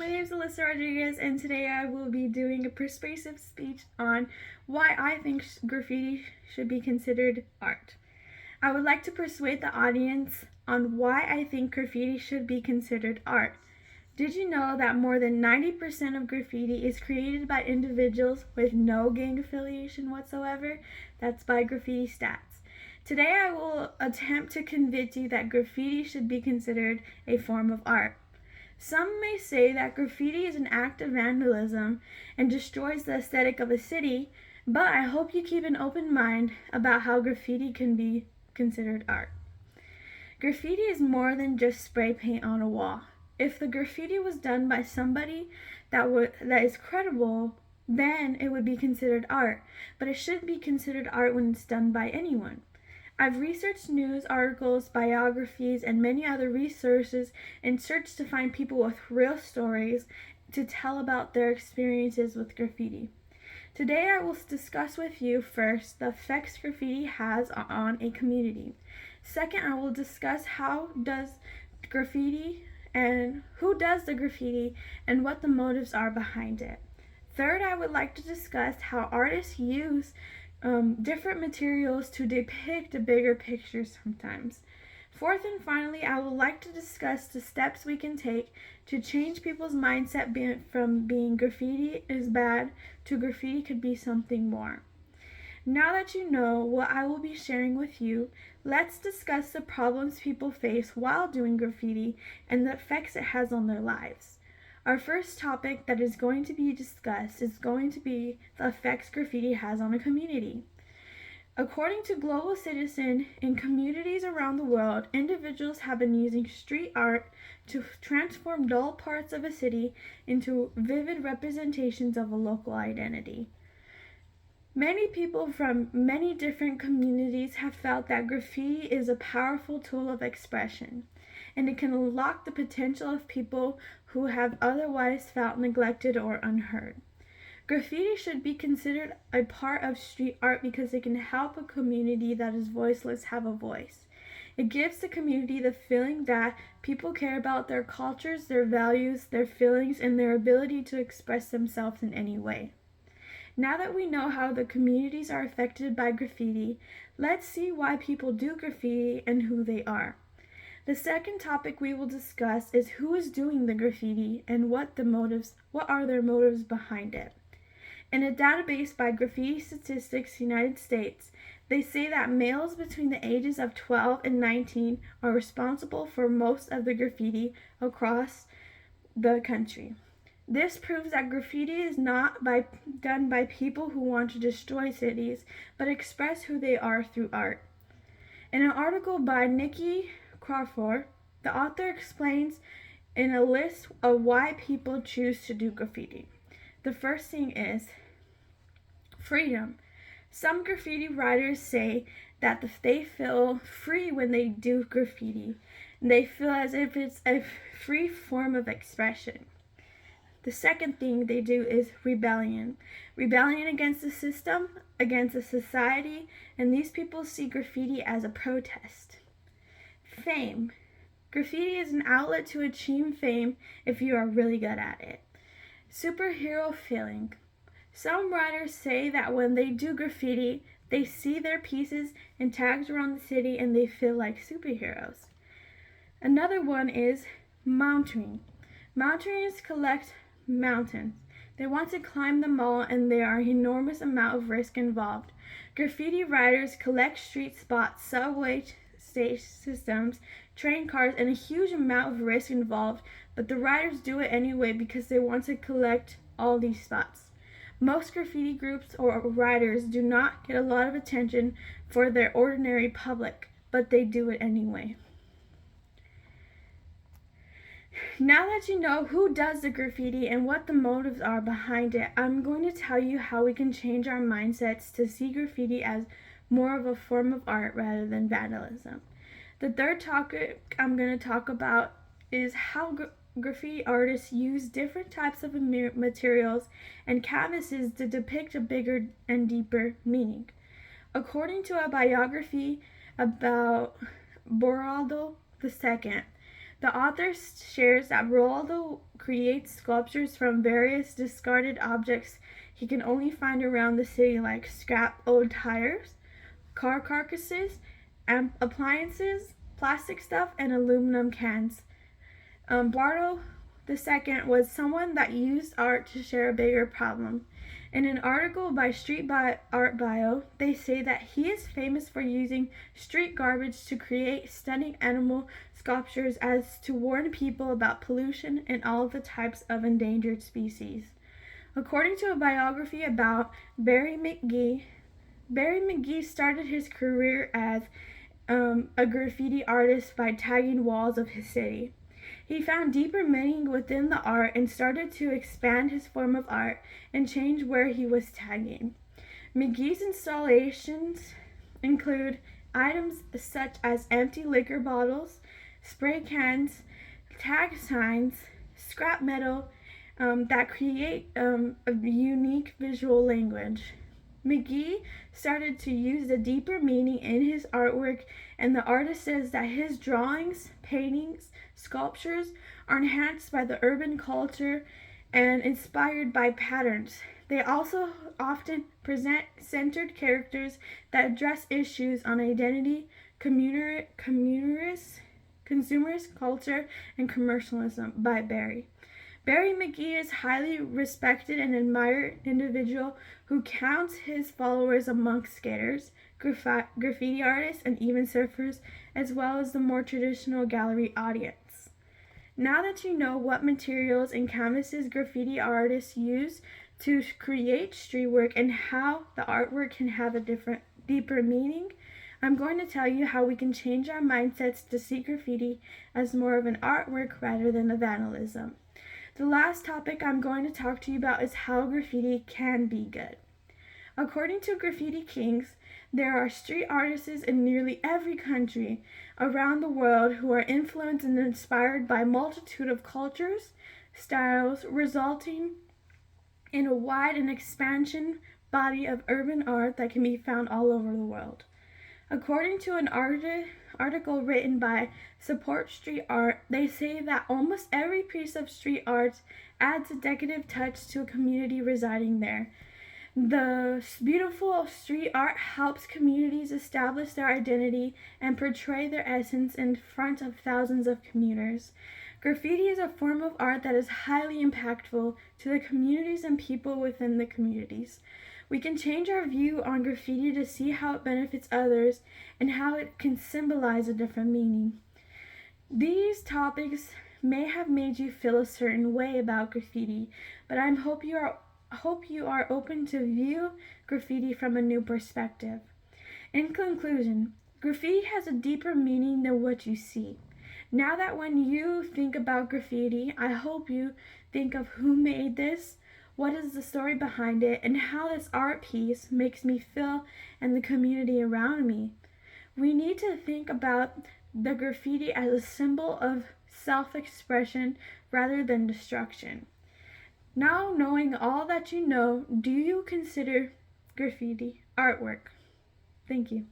My name is Alyssa Rodriguez, and today I will be doing a persuasive speech on why I think graffiti should be considered art. I would like to persuade the audience on why I think graffiti should be considered art. Did you know that more than 90% of graffiti is created by individuals with no gang affiliation whatsoever? That's by Graffiti Stats. Today I will attempt to convince you that graffiti should be considered a form of art. Some may say that graffiti is an act of vandalism and destroys the aesthetic of a city, but I hope you keep an open mind about how graffiti can be considered art. Graffiti is more than just spray paint on a wall. If the graffiti was done by somebody that is credible, then it would be considered art, but it shouldn't be considered art when it's done by anyone. I've researched news articles, biographies, and many other resources in search to find people with real stories to tell about their experiences with graffiti. Today I will discuss with you first the effects graffiti has on a community. Second, I will discuss how does graffiti and who does the graffiti and what the motives are behind it. Third, I would like to discuss how artists use different materials to depict a bigger picture sometimes. Fourth and finally, I would like to discuss the steps we can take to change people's mindset from being graffiti is bad to graffiti could be something more. Now that you know what I will be sharing with you, let's discuss the problems people face while doing graffiti and the effects it has on their lives. Our first topic that is going to be discussed is going to be the effects graffiti has on a community. According to Global Citizen, in communities around the world, individuals have been using street art to transform dull parts of a city into vivid representations of a local identity. Many people from many different communities have felt that graffiti is a powerful tool of expression, and it can unlock the potential of people who have otherwise felt neglected or unheard. Graffiti should be considered a part of street art because it can help a community that is voiceless have a voice. It gives the community the feeling that people care about their cultures, their values, their feelings, and their ability to express themselves in any way. Now that we know how the communities are affected by graffiti, let's see why people do graffiti and who they are. The second topic we will discuss is who is doing the graffiti and what are their motives behind it. In a database by Graffiti Statistics United States, they say that males between the ages of 12 and 19 are responsible for most of the graffiti across the country. This proves that graffiti is not done by people who want to destroy cities, but express who they are through art. In an article by Nikki Crawford, the author explains in a list of why people choose to do graffiti. The first thing is freedom. Some graffiti writers say that they feel free when they do graffiti. They feel as if it's a free form of expression. The second thing they do is rebellion. Rebellion against the system, against the society, and these people see graffiti as a protest. Fame. Graffiti is an outlet to achieve fame if you are really good at it. Superhero feeling. Some writers say that when they do graffiti, they see their pieces and tags around the city and they feel like superheroes. Another one is mountaineering. Mountaineers collect mountains. They want to climb them all and there are an enormous amount of risk involved. Graffiti writers collect street spots, subway systems, train cars, and a huge amount of risk involved, but the writers do it anyway because they want to collect all these spots. Most graffiti groups or writers do not get a lot of attention for their ordinary public, but they do it anyway. Now that you know who does the graffiti and what the motives are behind it, I'm going to tell you how we can change our mindsets to see graffiti as more of a form of art rather than vandalism. The third topic I'm going to talk about is how graffiti artists use different types of materials and canvases to depict a bigger and deeper meaning. According to a biography about Boraldo II, The author shares that Rolando creates sculptures from various discarded objects he can only find around the city, like scrap old tires, car carcasses, appliances, plastic stuff, and aluminum cans. Bardo II was someone that used art to share a bigger problem. In an article by Art Bio, they say that he is famous for using street garbage to create stunning animal sculptures as to warn people about pollution and all the types of endangered species. According to a biography about Barry McGee started his career as a graffiti artist by tagging walls of his city. He found deeper meaning within the art and started to expand his form of art and change where he was tagging. McGee's installations include items such as empty liquor bottles, spray cans, tag signs, scrap metal that create a unique visual language. McGee started to use the deeper meaning in his artwork, and the artist says that his drawings, paintings, sculptures are enhanced by the urban culture and inspired by patterns. They also often present centered characters that address issues on identity, consumerist culture, and commercialism by Barry. Barry McGee is a highly respected and admired individual who counts his followers amongst skaters, graffiti artists, and even surfers, as well as the more traditional gallery audience. Now that you know what materials and canvases graffiti artists use to create street work and how the artwork can have a deeper meaning, I'm going to tell you how we can change our mindsets to see graffiti as more of an artwork rather than a vandalism. The last topic I'm going to talk to you about is how graffiti can be good. According to Graffiti Kings, there are street artists in nearly every country around the world who are influenced and inspired by a multitude of cultures, styles, resulting in a wide and expansive body of urban art that can be found all over the world. According to an article written by Support Street Art, they say that almost every piece of street art adds a decorative touch to a community residing there. The beautiful street art helps communities establish their identity and portray their essence in front of thousands of commuters. Graffiti is a form of art that is highly impactful to the communities and people within the communities. We can change our view on graffiti to see how it benefits others and how it can symbolize a different meaning. These topics may have made you feel a certain way about graffiti, but I hope you are open to view graffiti from a new perspective. In conclusion, graffiti has a deeper meaning than what you see. Now that when you think about graffiti, I hope you think of who made this, what is the story behind it, and how this art piece makes me feel and the community around me. We need to think about the graffiti as a symbol of self-expression rather than destruction. Now, knowing all that you know, do you consider graffiti artwork? Thank you.